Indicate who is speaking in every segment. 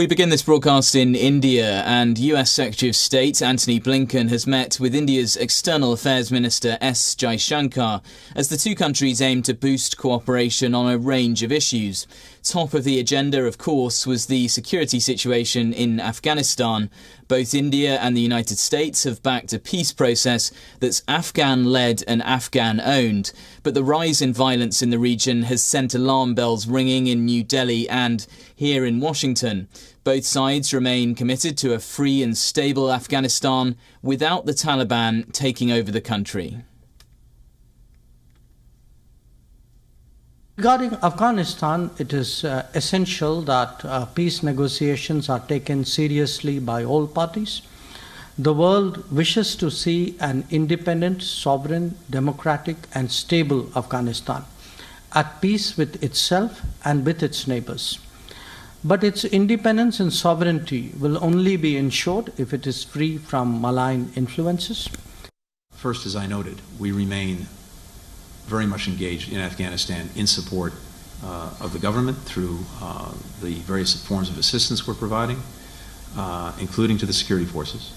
Speaker 1: We begin this broadcast in India, and US Secretary of State Antony Blinken has met with India's External Affairs Minister S Jaishankar as the two countries aim to boost cooperation on a range of issues. Top of the agenda, of course, was the security situation in Afghanistan. Both India and the United States have backed a peace process that's Afghan-led and Afghan-owned. But the rise in violence in the region has sent alarm bells ringing in New Delhi and here in Washington. Both sides remain committed to a free and stable Afghanistan without the Taliban taking over the country.
Speaker 2: Regarding Afghanistan, it is essential that peace negotiations are taken seriously by all parties. The world wishes to see an independent, sovereign, democratic and stable Afghanistan, at peace with itself and with its neighbors. But its independence and sovereignty will only be ensured if it is free from malign influences.
Speaker 3: First, as I noted, we remain very much engaged in Afghanistan in support of the government through the various forms of assistance we're providing, including to the security forces,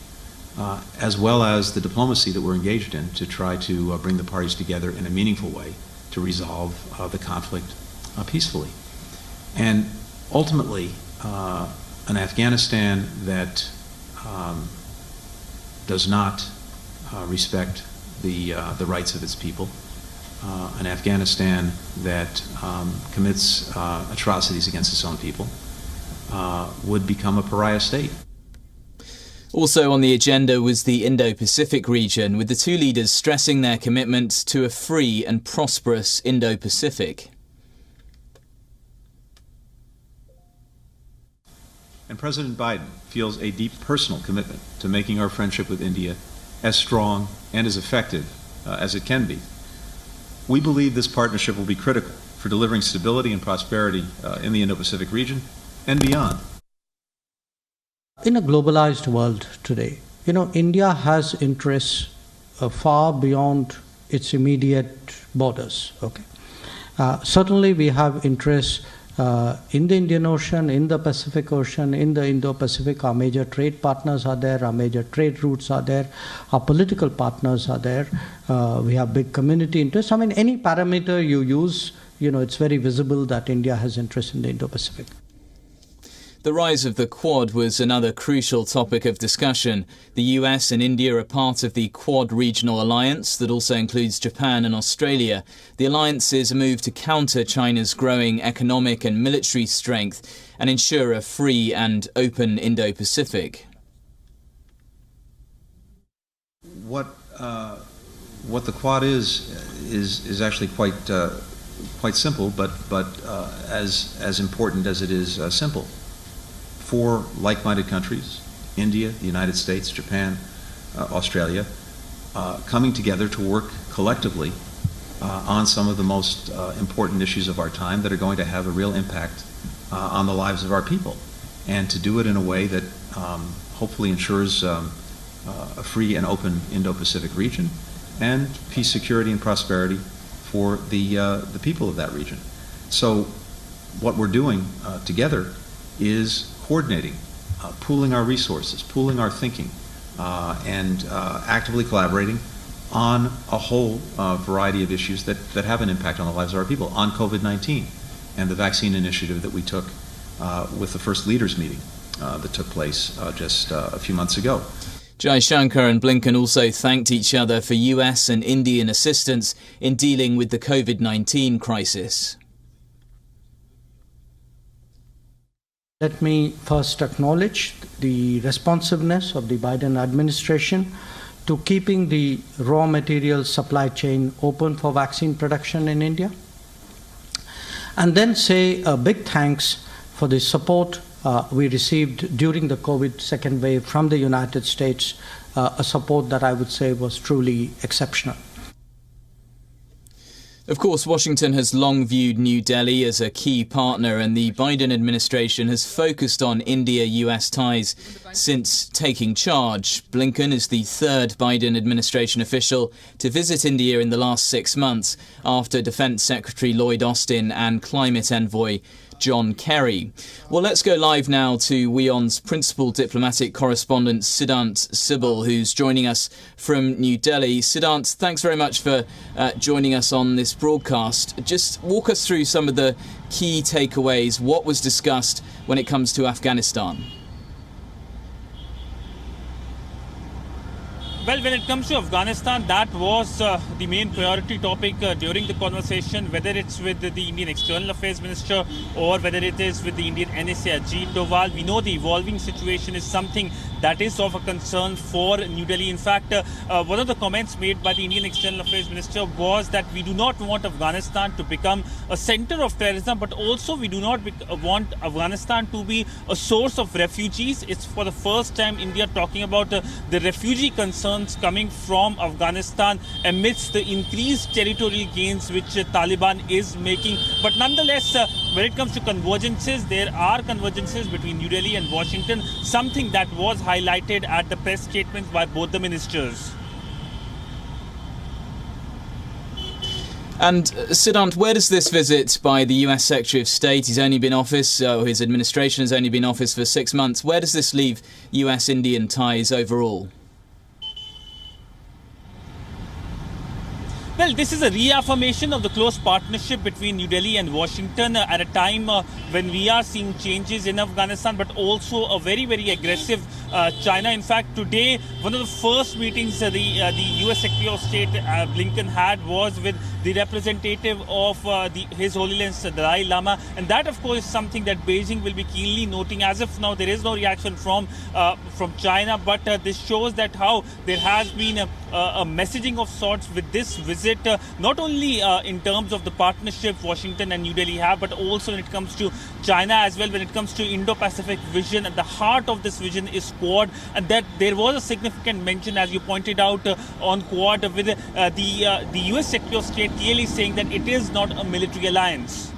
Speaker 3: as well as the diplomacy that we're engaged in to try to bring the parties together in a meaningful way to resolve the conflict peacefully. And ultimately, an Afghanistan that does not respect the rights of its people, an Afghanistan that commits atrocities against its own people, would become a pariah state.
Speaker 1: Also on the agenda was the Indo-Pacific region, with the two leaders stressing their commitment to a free and prosperous Indo-Pacific.
Speaker 3: And President Biden feels a deep personal commitment to making our friendship with India as strong and as effective as it can be. We believe this partnership will be critical for delivering stability and prosperity in the Indo-Pacific region and beyond.
Speaker 2: In a globalized world today, India has interests far beyond its immediate borders. Certainly we have interests in the Indian Ocean, in the Pacific Ocean, in the Indo-Pacific. Our major trade partners are there, our major trade routes are there, our political partners are there. We have big community interests. I mean, any parameter you use, it's very visible that India has interest in the Indo-Pacific.
Speaker 1: The rise of the Quad was another crucial topic of discussion. The US and India are part of the Quad regional alliance that also includes Japan and Australia. The alliance is a move to counter China's growing economic and military strength and ensure a free and open Indo-Pacific.
Speaker 3: What the Quad is actually quite simple, but as important as it is simple. Four like-minded countries, India, the United States, Japan, Australia, coming together to work collectively on some of the most important issues of our time that are going to have a real impact on the lives of our people, and to do it in a way that hopefully ensures a free and open Indo-Pacific region and peace, security, and prosperity for the people of that region. So what we're doing together is coordinating, pooling our resources, pooling our thinking, and actively collaborating on a whole variety of issues that have an impact on the lives of our people, on COVID-19 and the vaccine initiative that we took with the first leaders meeting that took place just a few months ago.
Speaker 1: Jaishankar and Blinken also thanked each other for US and Indian assistance in dealing with the COVID-19 crisis.
Speaker 2: Let me first acknowledge the responsiveness of the Biden administration to keeping the raw material supply chain open for vaccine production in India. And then say a big thanks for the support we received during the COVID second wave from the United States, a support that I would say was truly exceptional.
Speaker 1: Of course, Washington has long viewed New Delhi as a key partner, and the Biden administration has focused on India-US ties since taking charge. Blinken is the third Biden administration official to visit India in the last 6 months, after Defense Secretary Lloyd Austin and climate envoy John Kerry. Well, let's go live now to WION's principal diplomatic correspondent, Siddhant Sibal, who's joining us from New Delhi. Siddhant, thanks very much for joining us on this broadcast. Just walk us through some of the key takeaways. What was discussed when it comes to Afghanistan?
Speaker 4: Well, when it comes to Afghanistan, that was the main priority topic during the conversation, whether it's with the Indian External Affairs Minister or whether it is with the Indian NSA Ajit Doval. We know the evolving situation is something that is of a concern for New Delhi. In fact, one of the comments made by the Indian External Affairs Minister was that we do not want Afghanistan to become a center of terrorism, but also we do not want Afghanistan to be a source of refugees. It's for the first time India talking about the refugee concerns coming from Afghanistan amidst the increased territorial gains which Taliban is making. But nonetheless, when it comes to convergences, there are convergences between New Delhi and Washington, something that was highlighted at the press statements by both the ministers.
Speaker 1: And Siddhant, where does this visit by the US Secretary of State, he's only been in office, or his administration has only been in office for 6 months, where does this leave US-Indian ties overall?
Speaker 4: Well, this is a reaffirmation of the close partnership between New Delhi and Washington at a time when we are seeing changes in Afghanistan, but also a very, very aggressive China. In fact, today, one of the first meetings the US Secretary of State Blinken had was with the representative of His Holiness Dalai Lama. And that, of course, is something that Beijing will be keenly noting. As of now, there is no reaction from China, but this shows that how there has been a messaging of sorts with this visit, not only in terms of the partnership Washington and New Delhi have, but also when it comes to China as well, when it comes to Indo-Pacific vision. At the heart of this vision is Quad, and that there was a significant mention, as you pointed out, on Quad with the US Secretary of State clearly saying that it is not a military alliance.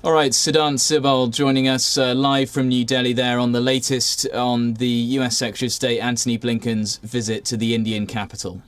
Speaker 1: All right, Siddhant Sibal joining us live from New Delhi there on the latest on the US Secretary of State Antony Blinken's visit to the Indian capital.